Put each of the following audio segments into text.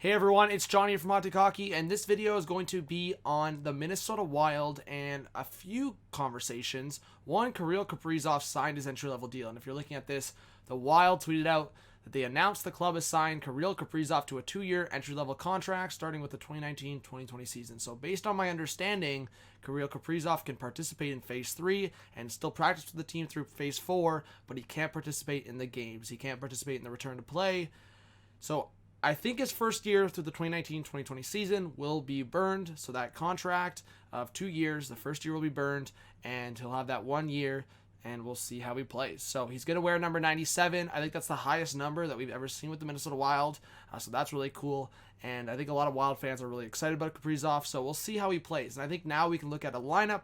Hey everyone, it's Johnny from RPO Bay Hockey, and this video is going to be on the Minnesota Wild and a few conversations. One, Kirill Kaprizov signed his entry-level deal, and if you're looking at this, the Wild tweeted out that they announced the club has signed Kirill Kaprizov to a 2-year entry-level contract starting with the 2019-2020 season. So based on my understanding, Kirill Kaprizov can participate in Phase 3 and still practice with the team through Phase 4, but he can't participate in the games. He can't participate in the return to play. So I think his first year through the 2019-2020 season will be burned. So that contract of 2 years, the first year will be burned, and he'll have that 1 year, and we'll see how he plays. So he's going to wear number 97. I think that's the highest number that we've ever seen with the Minnesota Wild. So that's really cool. And I think a lot of Wild fans are really excited about Kaprizov. So we'll see how he plays. And I think now we can look at a lineup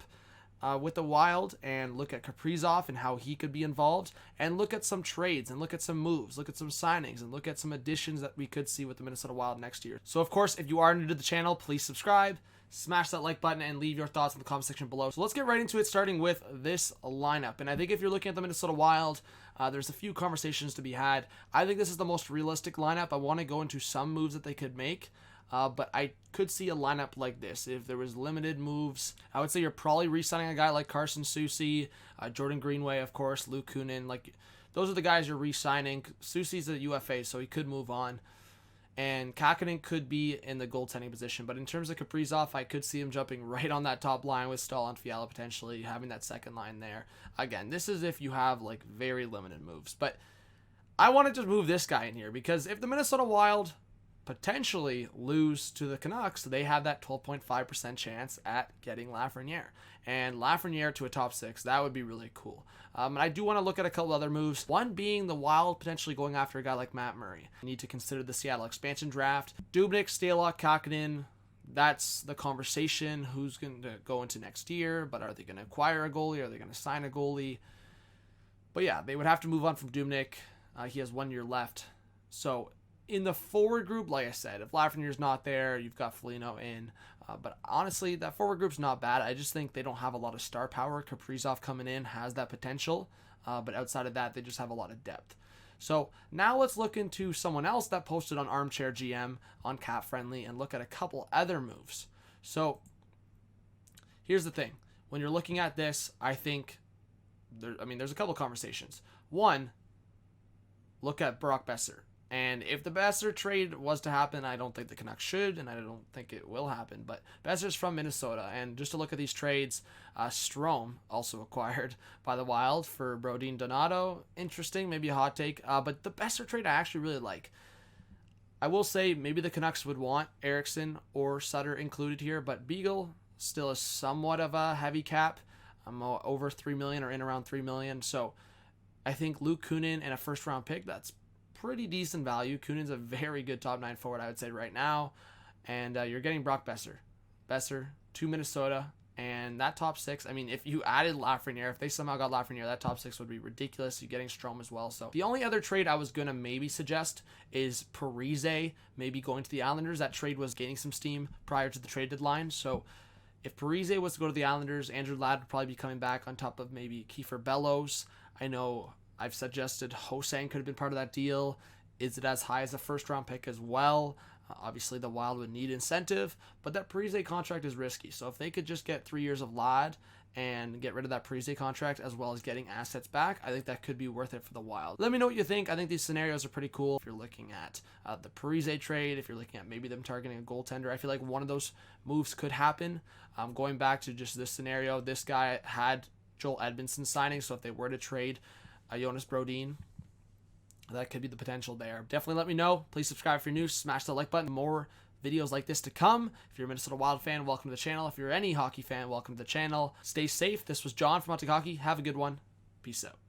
with the Wild and look at Kaprizov and how he could be involved, and look at some trades and look at some moves, look at some signings, and look at some additions that we could see with the Minnesota Wild next year. So of course, if you are new to the channel, please subscribe, smash that like button, and leave your thoughts in the comment section below. So let's get right into it, starting with this lineup. And I think if you're looking at the Minnesota Wild, there's a few conversations to be had. I think this is the most realistic lineup. I want to go into some moves that they could make. But I could see a lineup like this. If there was limited moves, I would say you're probably re-signing a guy like Carson Soucy, Jordan Greenway, of course, Luke Kunin. Like, those are the guys you're re-signing. Soucy's a UFA, so he could move on. And Kakinen could be in the goaltending position. But in terms of Kaprizov, I could see him jumping right on that top line with Stahl and Fiala, potentially having that second line there. Again, this is if you have like very limited moves. But I wanted to move this guy in here because if the Minnesota Wild potentially lose to the Canucks, they have that 12.5% chance at getting Lafreniere. And Lafreniere to a top 6, that would be really cool. And I do want to look at a couple other moves. One being the Wild potentially going after a guy like Matt Murray. You need to consider the Seattle expansion draft. Dubnyk, Stalock, Kakinen, that's the conversation. Who's going to go into next year? But are they going to acquire a goalie? Are they going to sign a goalie? But yeah, they would have to move on from Dubnyk. He has 1 year left. So in the forward group, like I said, if Lafreniere's not there, you've got Foligno in. But honestly, that forward group's not bad. I just think they don't have a lot of star power. Kaprizov coming in has that potential. But outside of that, they just have a lot of depth. So now let's look into someone else that posted on Armchair GM on Cap Friendly and look at a couple other moves. So here's the thing. When you're looking at this, I think there's a couple conversations. One, look at Brock Boeser. And if the Boeser trade was to happen, I don't think the Canucks should, and I don't think it will happen. But Boeser's from Minnesota, and just to look at these trades, Strome also acquired by the Wild for Brodin Donato. Interesting, maybe a hot take. But the Boeser trade I actually really like. I will say maybe the Canucks would want Eriksson or Sutter included here, but Beagle still is somewhat of a heavy cap. Over $3 million or in around $3 million. So I think Luke Kunin and a first-round pick, that's pretty decent value. Kunin's a very good top 9 forward, I would say, right now. And you're getting Brock Boeser. Boeser to Minnesota. And that top 6, I mean, if you added Lafreniere, if they somehow got Lafreniere, that top 6 would be ridiculous. You're getting Strome as well. So the only other trade I was going to maybe suggest is Parise maybe going to the Islanders. That trade was gaining some steam prior to the trade deadline. So if Parise was to go to the Islanders, Andrew Ladd would probably be coming back on top of maybe Kiefer Bellows. I know I've suggested Hosang could have been part of that deal. Is it as high as a first-round pick as well? Obviously, the Wild would need incentive, but that Parise contract is risky. So if they could just get 3 years of Ladd and get rid of that Parise contract as well as getting assets back, I think that could be worth it for the Wild. Let me know what you think. I think these scenarios are pretty cool. If you're looking at the Parise trade, if you're looking at maybe them targeting a goaltender, I feel like one of those moves could happen. Going back to just this scenario, this guy had Joel Edmondson signing, so if they were to trade Jonas Brodin, that could be the potential there. Definitely let me know. Please subscribe if you're new. Smash the like button. More videos like this to come. If you're a Minnesota Wild fan, welcome to the channel. If you're any hockey fan, welcome to the channel. Stay safe. This was John from RPO Bay Hockey. Have a good one. Peace out.